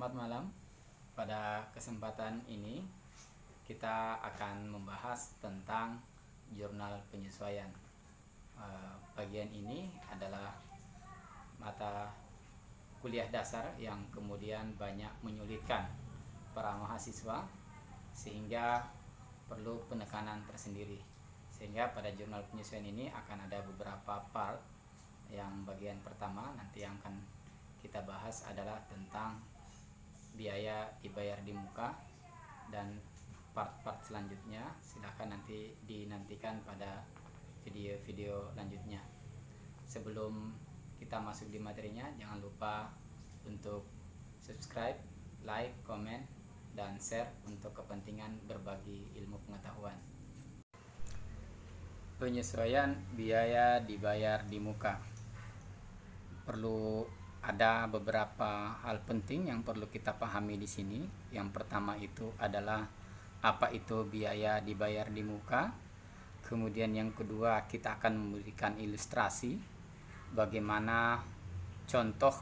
Selamat malam. Pada kesempatan ini kita akan membahas tentang jurnal penyesuaian. Bagian ini adalah mata kuliah dasar yang kemudian banyak menyulitkan para mahasiswa sehingga perlu penekanan tersendiri. Sehingga pada jurnal penyesuaian ini akan ada beberapa part. Yang bagian pertama nanti yang akan kita bahas adalah tentang biaya dibayar di muka, dan part-part selanjutnya silahkan nanti dinantikan pada video-video lanjutnya. Sebelum kita masuk di materinya, jangan lupa untuk subscribe, like, komen, dan share untuk kepentingan berbagi ilmu pengetahuan. Penyesuaian biaya dibayar di muka. Perlu ada beberapa hal penting yang perlu kita pahami di sini. Yang pertama itu adalah apa itu biaya dibayar di muka. Kemudian yang kedua, kita akan memberikan ilustrasi bagaimana contoh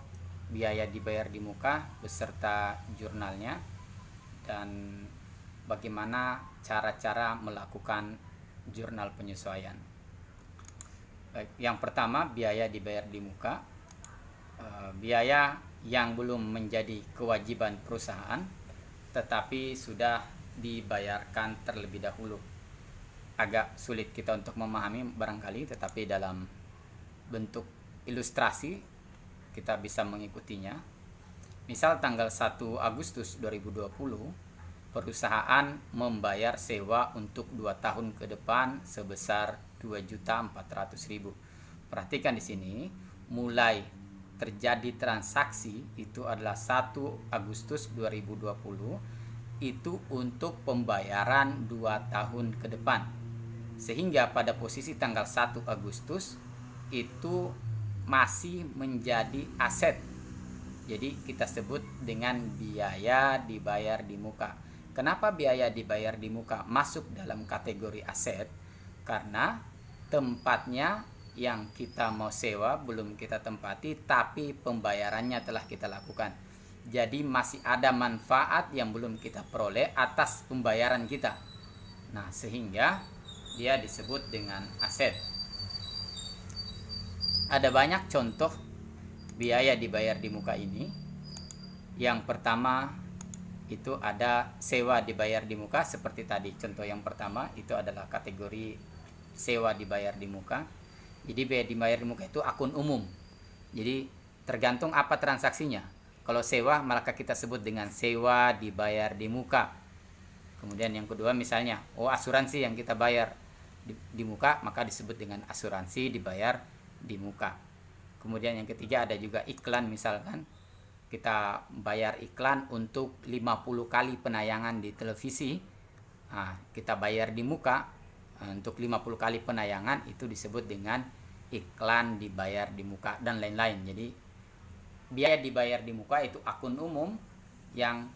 biaya dibayar di muka beserta jurnalnya, dan bagaimana cara-cara melakukan jurnal penyesuaian. Baik, yang pertama biaya dibayar di muka. Biaya yang belum menjadi kewajiban perusahaan tetapi sudah dibayarkan terlebih dahulu. Agak sulit kita untuk memahami barangkali, tetapi dalam bentuk ilustrasi kita bisa mengikutinya. Misal tanggal 1 Agustus 2020 perusahaan membayar sewa untuk 2 tahun ke depan sebesar 2.400.000. Perhatikan di sini, mulai terjadi transaksi itu adalah 1 Agustus 2020 itu untuk pembayaran 2 tahun ke depan, sehingga pada posisi tanggal 1 Agustus itu masih menjadi aset. Jadi kita sebut dengan biaya dibayar di muka. Kenapa biaya dibayar di muka masuk dalam kategori aset? Karena tempatnya yang kita mau sewa belum kita tempati, tapi pembayarannya telah kita lakukan. Jadi masih ada manfaat yang belum kita peroleh atas pembayaran kita. Nah, sehingga dia disebut dengan aset. Ada banyak contoh biaya dibayar di muka ini. Yang pertama itu ada sewa dibayar di muka, seperti tadi contoh yang pertama itu adalah kategori sewa dibayar di muka. Jadi biaya dibayar di muka itu akun umum. Jadi tergantung apa transaksinya. Kalau sewa maka kita sebut dengan sewa dibayar di muka. Kemudian yang kedua misalnya, asuransi yang kita bayar di muka maka disebut dengan asuransi dibayar di muka. Kemudian yang ketiga ada juga iklan, misalkan kita bayar iklan untuk 50 kali penayangan di televisi. Nah, kita bayar di muka untuk 50 kali penayangan, itu disebut dengan iklan dibayar di muka, dan lain-lain. Jadi biaya dibayar di muka itu akun umum yang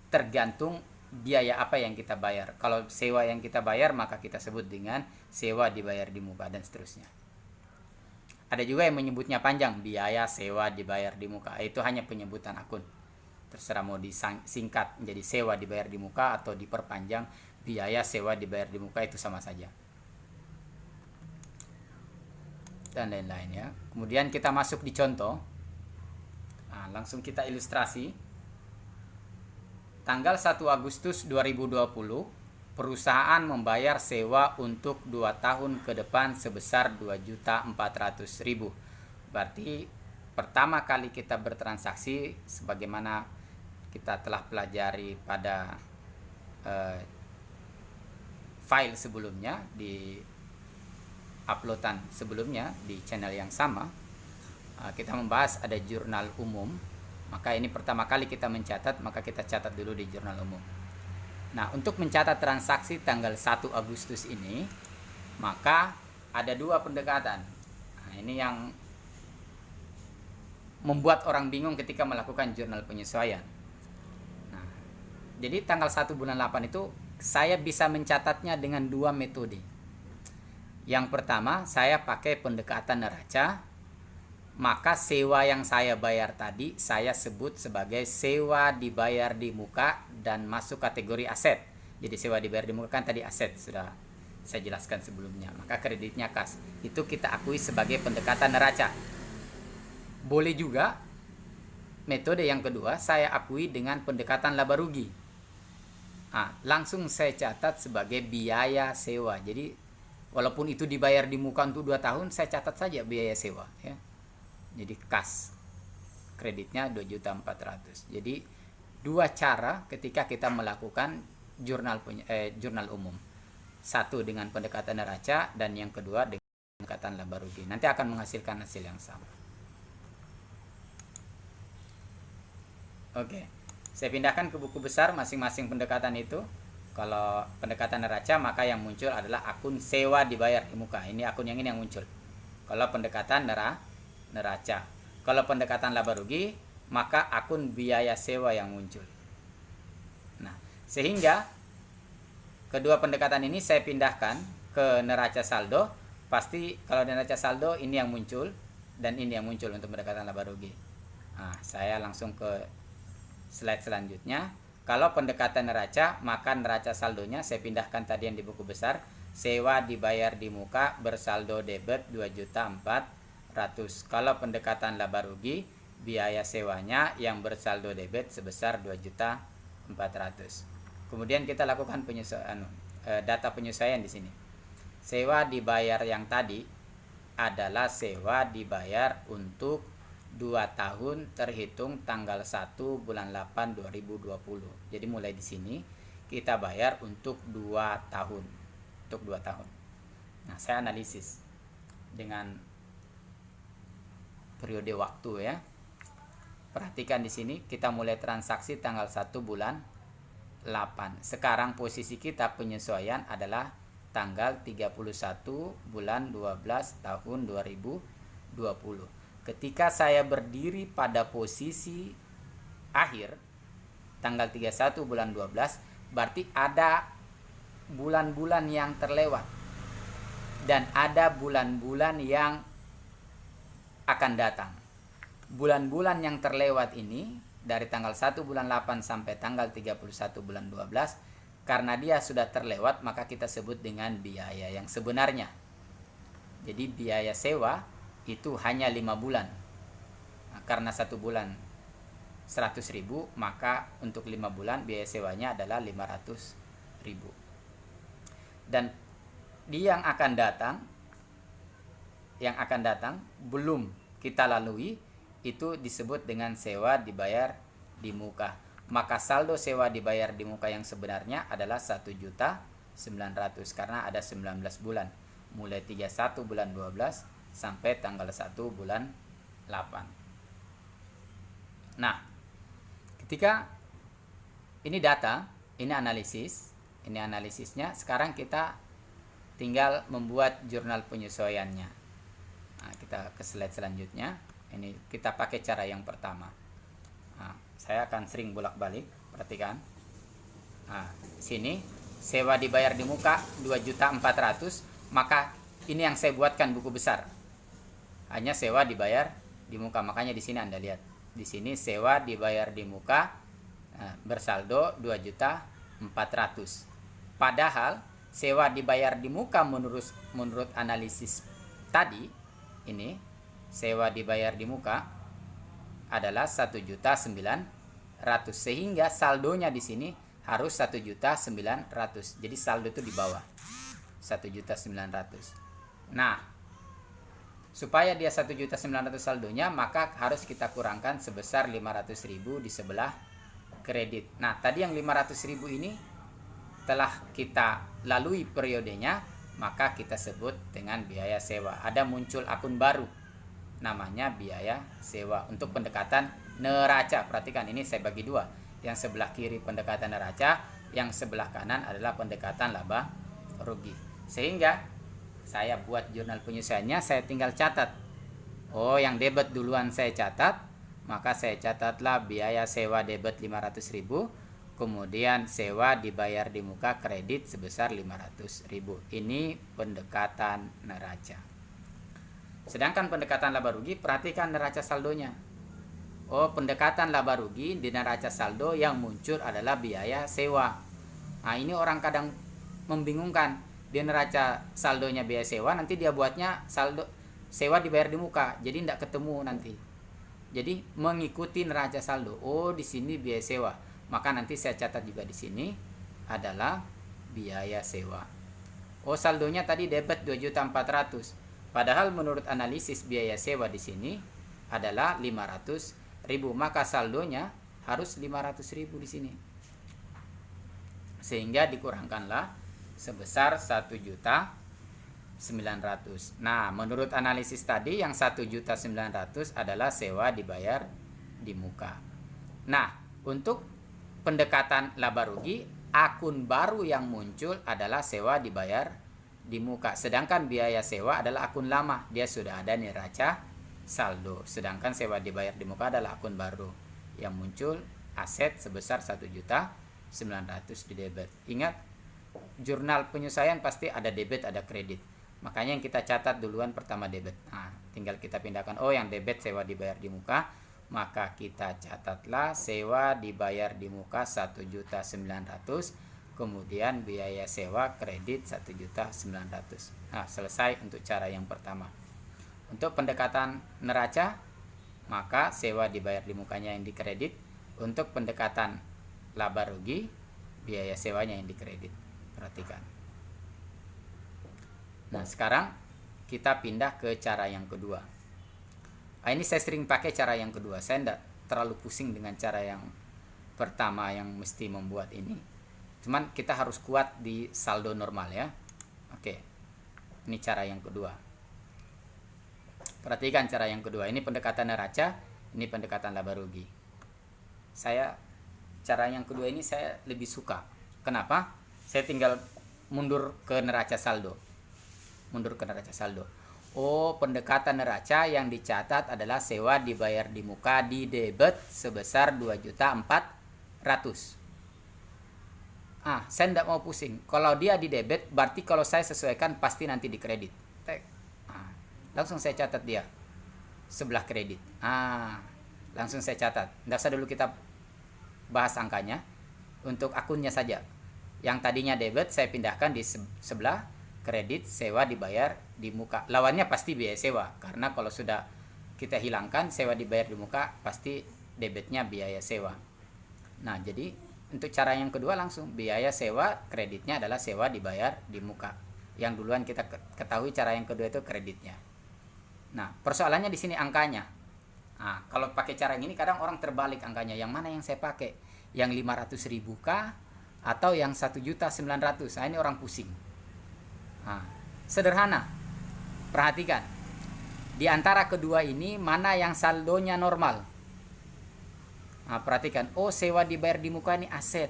tergantung biaya apa yang kita bayar. Kalau sewa yang kita bayar maka kita sebut dengan sewa dibayar di muka, dan seterusnya. Ada juga yang menyebutnya panjang, biaya sewa dibayar di muka. Itu hanya penyebutan akun. Terserah mau disingkat menjadi sewa dibayar di muka atau diperpanjang biaya sewa dibayar di muka, itu sama saja. Dan lain-lain ya. Kemudian kita masuk di contoh. Nah, langsung kita ilustrasi. Tanggal 1 Agustus 2020 perusahaan membayar sewa untuk 2 tahun ke depan sebesar 2.400.000. Berarti pertama kali kita bertransaksi, sebagaimana kita telah pelajari pada file sebelumnya, di uploadan sebelumnya di channel yang sama, kita membahas ada jurnal umum. Maka ini pertama kali kita mencatat, maka kita catat dulu di jurnal umum. Nah, untuk mencatat transaksi tanggal 1 Agustus ini, maka ada 2 pendekatan. Nah, ini yang membuat orang bingung ketika melakukan jurnal penyesuaian. Nah, jadi tanggal 1 bulan 8 itu saya bisa mencatatnya dengan 2 metode. Yang pertama, saya pakai pendekatan neraca, maka sewa yang saya bayar tadi saya sebut sebagai sewa dibayar di muka dan masuk kategori aset. Jadi sewa dibayar di muka kan tadi aset, sudah saya jelaskan sebelumnya. Maka kreditnya kas. Itu kita akui sebagai pendekatan neraca. Boleh juga metode yang kedua saya akui dengan pendekatan laba rugi. Langsung saya catat sebagai biaya sewa. Jadi walaupun itu dibayar di muka untuk 2 tahun, saya catat saja biaya sewa ya. Jadi kas. Kreditnya 2.400.000. Jadi dua cara ketika kita melakukan jurnal umum. Satu dengan pendekatan neraca dan yang kedua dengan pendekatan laba rugi. Nanti akan menghasilkan hasil yang sama. Oke. Saya pindahkan ke buku besar masing-masing pendekatan itu. Kalau pendekatan neraca maka yang muncul adalah akun sewa dibayar di muka. Ini akun yang ini yang muncul. Kalau pendekatan neraca. Kalau pendekatan laba rugi maka akun biaya sewa yang muncul. Nah, sehingga kedua pendekatan ini saya pindahkan ke neraca saldo. Pasti kalau neraca saldo ini yang muncul dan ini yang muncul untuk pendekatan laba rugi. Saya langsung ke slide selanjutnya. Kalau pendekatan neraca, maka neraca saldonya saya pindahkan tadi yang di buku besar. Sewa dibayar di muka bersaldo debit 2.400.000. Kalau pendekatan laba rugi, biaya sewanya yang bersaldo debit sebesar 2.400.000. Kemudian kita lakukan data penyesuaian di sini. Sewa dibayar yang tadi adalah sewa dibayar untuk 2 tahun terhitung tanggal 1 bulan 8 2020. Jadi mulai di sini kita bayar untuk 2 tahun. Untuk 2 tahun. Nah, saya analisis dengan periode waktu ya. Perhatikan di sini kita mulai transaksi tanggal 1 bulan 8. Sekarang posisi kita penyesuaian adalah tanggal 31 bulan 12 tahun 2020. Ketika saya berdiri pada posisi akhir tanggal 31 bulan 12, berarti ada bulan-bulan yang terlewat dan ada bulan-bulan yang akan datang. Bulan-bulan yang terlewat ini dari tanggal 1 bulan 8 sampai tanggal 31 bulan 12, karena dia sudah terlewat maka kita sebut dengan biaya yang sebenarnya. Jadi biaya sewa itu hanya 5 bulan. Karena 1 bulan 100.000, maka untuk 5 bulan biaya sewanya adalah 500.000. Dan di yang akan datang belum kita lalui, itu disebut dengan sewa dibayar di muka. Maka saldo sewa dibayar di muka yang sebenarnya adalah 1.900.000 karena ada 19 bulan. Mulai 31 bulan 12 sampai tanggal 1 bulan 8. Nah, ketika ini data, ini analisisnya, sekarang kita tinggal membuat jurnal penyesuaiannya. Nah, kita ke slide selanjutnya. Ini kita pakai cara yang pertama. Saya akan sering bolak-balik, perhatikan. Sini sewa dibayar di muka 2.400.000, maka ini yang saya buatkan buku besar. Hanya sewa dibayar di muka, makanya di sini Anda lihat. Di sini sewa dibayar di muka bersaldo 2.400.000. Padahal sewa dibayar di muka menurut analisis tadi, ini sewa dibayar di muka adalah 1.900.000, sehingga saldonya di sini harus 1.900.000. Jadi saldo itu di bawah 1.900.000. Nah, supaya dia 1.900.000 saldonya, maka harus kita kurangkan sebesar 500.000 di sebelah kredit. Nah, tadi yang 500.000 ini telah kita lalui periodenya, maka kita sebut dengan biaya sewa. Ada muncul akun baru, namanya biaya sewa untuk pendekatan neraca. Perhatikan, ini saya bagi dua. Yang sebelah kiri pendekatan neraca, yang sebelah kanan adalah pendekatan laba rugi. Sehingga saya buat jurnal penyesuaiannya, saya tinggal catat. Yang debit duluan saya catat, maka saya catatlah biaya sewa debit 500.000, kemudian sewa dibayar di muka kredit sebesar 500.000. Ini pendekatan neraca. Sedangkan pendekatan laba rugi, perhatikan neraca saldonya. Oh, pendekatan laba rugi di neraca saldo yang muncul adalah biaya sewa. Nah, ini orang kadang membingungkan. Di neraca saldonya biaya sewa, nanti dia buatnya saldo sewa dibayar di muka, jadi tidak ketemu nanti. Jadi mengikuti neraca saldo. Oh, di sini biaya sewa, maka nanti saya catat juga di sini adalah biaya sewa. Oh, saldonya tadi debit 2.400.000. Padahal menurut analisis biaya sewa di sini adalah 500.000, maka saldonya harus 500.000 di sini. Sehingga dikurangkanlah sebesar 1.900.000. Nah, menurut analisis tadi yang 1.900.000 adalah sewa dibayar di muka. Nah, untuk pendekatan laba rugi, akun baru yang muncul adalah sewa dibayar di muka. Sedangkan biaya sewa adalah akun lama, dia sudah ada neraca saldo. Sedangkan sewa dibayar di muka adalah akun baru yang muncul aset sebesar 1.900.000 di debit. Ingat, jurnal penyelesaian pasti ada debit, ada kredit. Makanya yang kita catat duluan pertama debit. Nah, tinggal kita pindahkan. Oh, yang debit sewa dibayar di muka, maka kita catatlah sewa dibayar di muka 1.900.000. Kemudian biaya sewa kredit 1.900.000. Nah, selesai untuk cara yang pertama. Untuk pendekatan neraca, maka sewa dibayar di mukanya yang dikredit. Untuk pendekatan laba rugi, biaya sewanya yang dikredit. Perhatikan. Nah, sekarang kita pindah ke cara yang kedua. Nah, ini saya sering pakai cara yang kedua. Saya tidak terlalu pusing dengan cara yang pertama yang mesti membuat ini. Cuman kita harus kuat di saldo normal ya. Oke. Ini cara yang kedua. Perhatikan cara yang kedua. Ini pendekatan neraca, ini pendekatan laba rugi. Cara yang kedua ini saya lebih suka. Kenapa? Saya tinggal mundur ke neraca saldo. Oh, pendekatan neraca yang dicatat adalah sewa dibayar di muka di debit sebesar 2.400.000. Saya tidak mau pusing. Kalau dia di debit, berarti kalau saya sesuaikan pasti nanti di kredit. Langsung saya catat dia sebelah kredit. Langsung saya catat. Tidak usah dulu kita bahas angkanya. Untuk akunnya saja. Yang tadinya debit saya pindahkan di sebelah kredit, sewa dibayar di muka. Lawannya pasti biaya sewa. Karena kalau sudah kita hilangkan sewa dibayar di muka, pasti debitnya biaya sewa. Nah, jadi untuk cara yang kedua langsung biaya sewa kreditnya adalah sewa dibayar di muka. Yang duluan kita ketahui cara yang kedua itu kreditnya. Nah, persoalannya di sini angkanya. Kalau pakai cara ini kadang orang terbalik angkanya. Yang mana yang saya pakai? Yang 500.000 kah atau yang 1.900.000? Ini orang pusing. Sederhana. Perhatikan. Di antara kedua ini mana yang saldonya normal? Perhatikan, oh sewa dibayar di muka ini aset.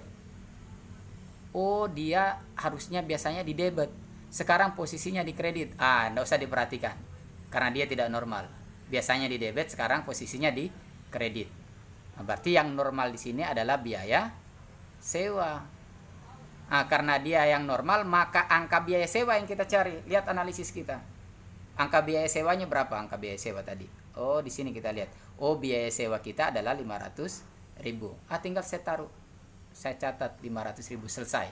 Oh, dia harusnya biasanya di debit. Sekarang posisinya di kredit. Tidak usah diperhatikan. Karena dia tidak normal. Biasanya di debit, sekarang posisinya di kredit. Berarti yang normal di sini adalah biaya sewa. Karena dia yang normal, maka angka biaya sewa yang kita cari. Lihat analisis kita. Angka biaya sewanya berapa? Angka biaya sewa tadi. Oh, di sini kita lihat. Oh, biaya sewa kita adalah 500.000. Tinggal saya taruh. Saya catat 500.000 selesai.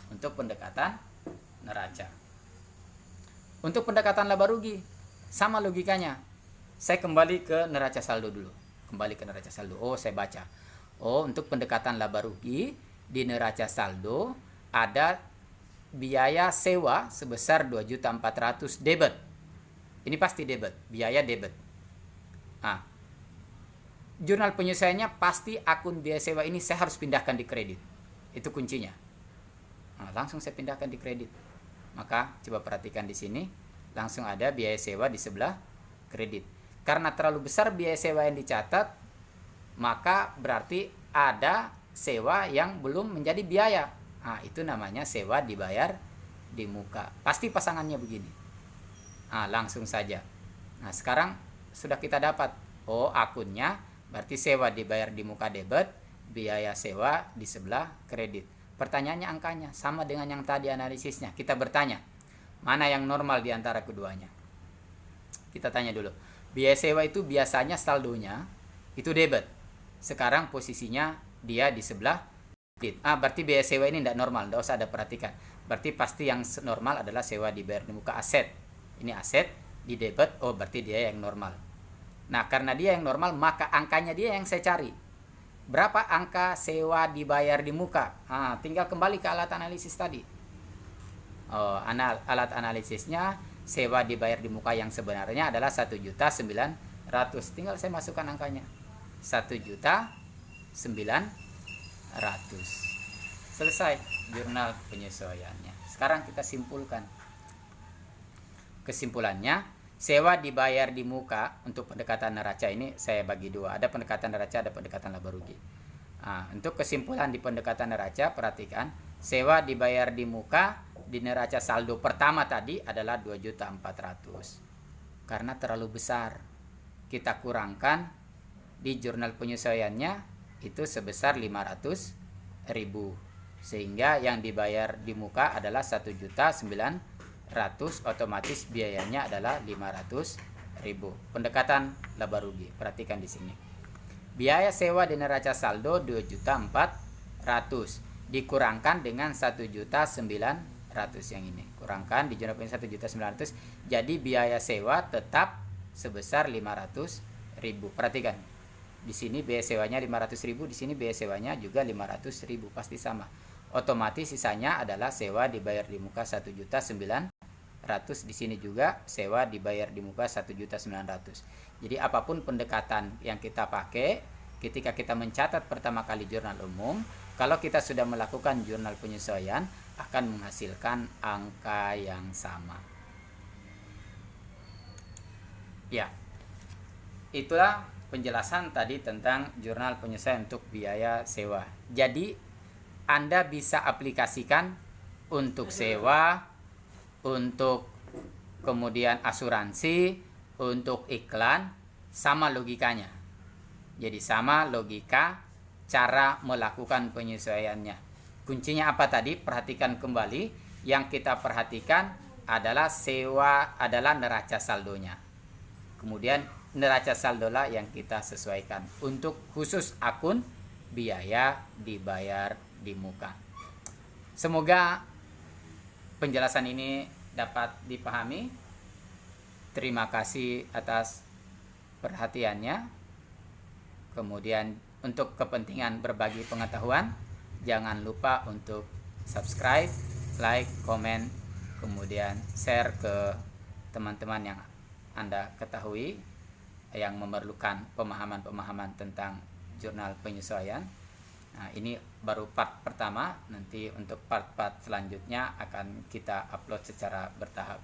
Untuk pendekatan neraca. Untuk pendekatan laba rugi, sama logikanya. Saya kembali ke neraca saldo dulu. Oh, saya baca. Oh, untuk pendekatan laba rugi, di neraca saldo ada biaya sewa sebesar 2.400.000 debit. Ini pasti debit, biaya debit. Jurnal penyelesaiannya pasti akun biaya sewa ini saya harus pindahkan di kredit. Itu kuncinya. Langsung saya pindahkan di kredit. Maka coba perhatikan di sini, langsung ada biaya sewa di sebelah kredit. Karena terlalu besar biaya sewa yang dicatat, maka berarti ada sewa yang belum menjadi biaya. Itu namanya sewa dibayar di muka. Pasti pasangannya begini. Langsung saja. Sekarang sudah kita dapat. Oh, akunnya berarti sewa dibayar di muka debit, biaya sewa di sebelah kredit. Pertanyaannya angkanya sama dengan yang tadi analisisnya. Kita bertanya, mana yang normal di antara keduanya? Kita tanya dulu. Biaya sewa itu biasanya saldonya itu debit. Sekarang posisinya dia di sebelah kredit. Berarti biaya sewa ini tidak normal, tidak usah ada perhatikan. Berarti pasti yang normal adalah sewa dibayar di muka aset. Ini aset di debit, oh berarti dia yang normal. Nah, karena dia yang normal, maka angkanya dia yang saya cari. Berapa angka sewa dibayar di muka? Tinggal kembali ke alat analisis tadi. Alat analisisnya sewa dibayar di muka yang sebenarnya adalah 1.900.000. Tinggal saya masukkan angkanya. 1.900.000. Selesai jurnal penyesuaiannya. Sekarang kita simpulkan. Kesimpulannya, sewa dibayar di muka untuk pendekatan neraca ini saya bagi dua. Ada pendekatan neraca, ada pendekatan laba rugi. Untuk kesimpulan di pendekatan neraca, perhatikan, sewa dibayar di muka di neraca saldo pertama tadi adalah 2.400.000. Karena terlalu besar, kita kurangkan di jurnal penyesuaiannya itu sebesar 500.000. Sehingga yang dibayar di muka adalah 1.900.000, otomatis biayanya adalah 500.000. Pendekatan laba rugi. Perhatikan di sini. Biaya sewa di neraca saldo 2.400.000 dikurangkan dengan 1.900.000 yang ini. Kurangkan di jurnal penyesuaian 1.900.000, jadi biaya sewa tetap sebesar 500.000. Perhatikan. Di sini biaya sewanya 500.000, di sini biaya sewanya juga 500.000, pasti sama. Otomatis sisanya adalah sewa dibayar di muka 1.900.000. Di sini juga sewa dibayar di muka 1.900.000. Jadi apapun pendekatan yang kita pakai ketika kita mencatat pertama kali jurnal umum, kalau kita sudah melakukan jurnal penyesuaian akan menghasilkan angka yang sama. Ya. Itulah penjelasan tadi tentang jurnal penyesuaian untuk biaya sewa. Jadi Anda bisa aplikasikan untuk sewa, untuk kemudian asuransi, untuk iklan, sama logikanya. Jadi sama logika cara melakukan penyesuaiannya. Kuncinya apa tadi? Perhatikan kembali. Yang kita perhatikan adalah sewa adalah neraca saldonya. Kemudian neraca saldolah yang kita sesuaikan untuk khusus akun biaya dibayar di muka. Semoga penjelasan ini dapat dipahami. Terima kasih atas perhatiannya. Kemudian untuk kepentingan berbagi pengetahuan, jangan lupa untuk subscribe, like, komen, kemudian share ke teman-teman yang Anda ketahui yang memerlukan pemahaman-pemahaman tentang jurnal penyesuaian. Nah, ini baru part pertama, nanti untuk part-part selanjutnya akan kita upload secara bertahap.